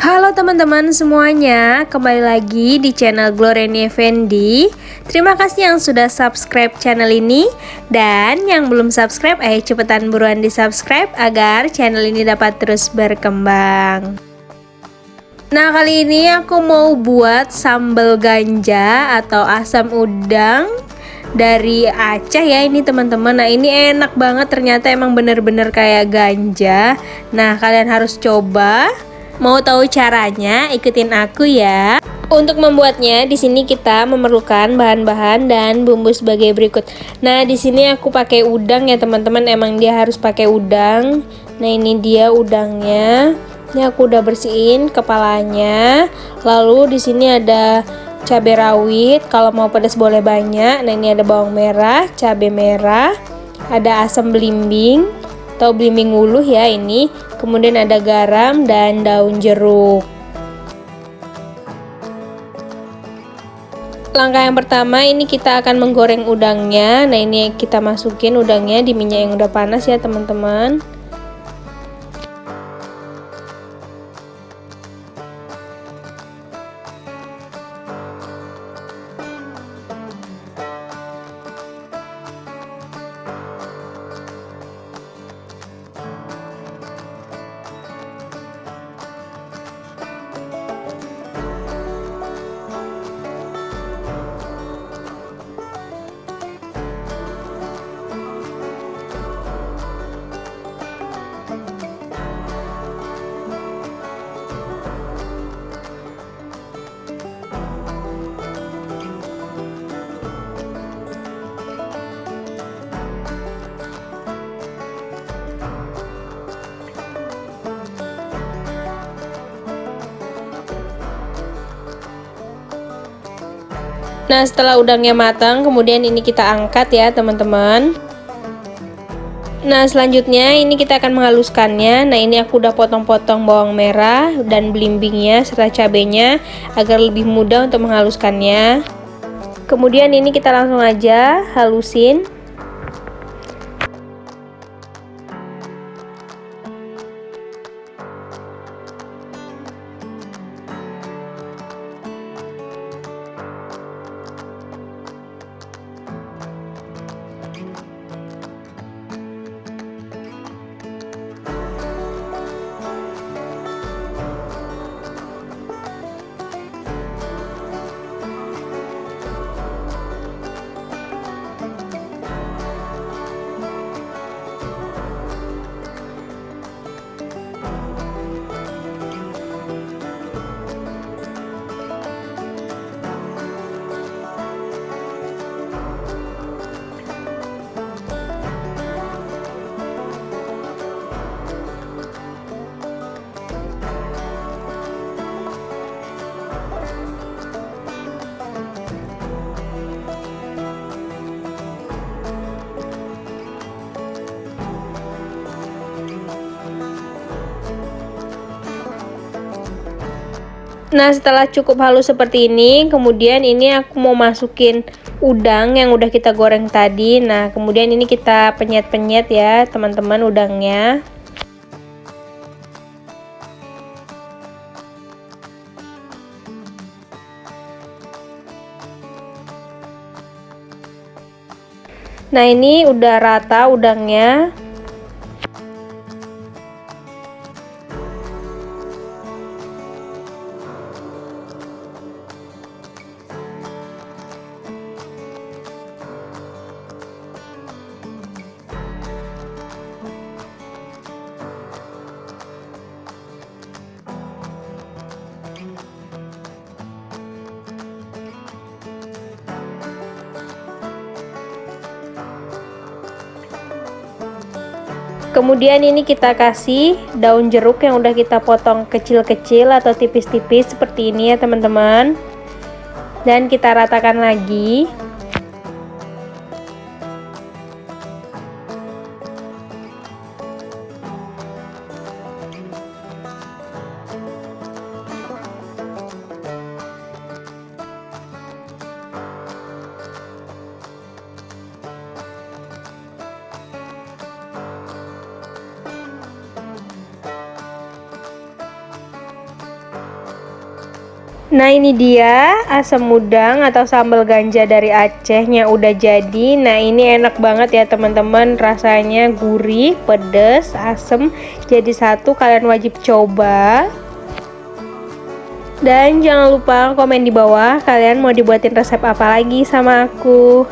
Halo teman-teman semuanya, kembali lagi di channel Gloriani Effendi. Terima kasih yang sudah subscribe channel ini. Dan yang belum subscribe, ayo cepetan buruan di subscribe agar channel ini dapat terus berkembang. Nah, kali ini aku mau buat sambal ganja atau asam udang dari Aceh ya ini teman-teman. Nah, ini enak banget, ternyata emang bener-bener kayak ganja. Nah, kalian harus coba. Mau tahu caranya? Ikutin aku ya. Untuk membuatnya, di sini kita memerlukan bahan-bahan dan bumbu sebagai berikut. Nah, di sini aku pakai udang ya teman-teman. Emang dia harus pakai udang. Nah, ini dia udangnya. Ini aku udah bersihin kepalanya. Lalu di sini ada cabai rawit. Kalau mau pedas boleh banyak. Nah, ini ada bawang merah, cabai merah, ada asam belimbing atau belimbing wuluh ya ini. Kemudian ada garam dan daun jeruk. Langkah yang pertama ini kita akan menggoreng udangnya. Nah, ini kita masukin udangnya di minyak yang udah panas ya teman-teman. Nah, setelah udangnya matang, kemudian ini kita angkat ya teman-teman. Nah, selanjutnya ini kita akan menghaluskannya. Nah, ini aku udah potong-potong bawang merah dan belimbingnya serta cabenya agar lebih mudah untuk menghaluskannya. Kemudian ini kita langsung aja halusin. Nah, setelah cukup halus seperti ini, kemudian ini aku mau masukin udang yang udah kita goreng tadi. Nah, kemudian ini kita penyet-penyet ya teman-teman udangnya. Nah, ini udah rata udangnya. Kemudian ini kita kasih daun jeruk yang udah kita potong kecil-kecil atau tipis-tipis seperti ini ya teman-teman. Dan kita ratakan lagi. Nah ini dia asam udang atau sambal ganja dari Acehnya udah jadi. Nah ini enak banget ya teman-teman, rasanya gurih, pedas, asem jadi satu, kalian wajib coba. Dan jangan lupa komen di bawah kalian mau dibuatin resep apa lagi sama aku.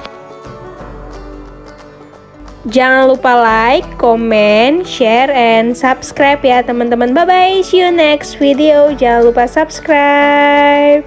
Jangan lupa like, comment, share, and subscribe ya teman-teman. Bye bye, see you next video. Jangan lupa subscribe.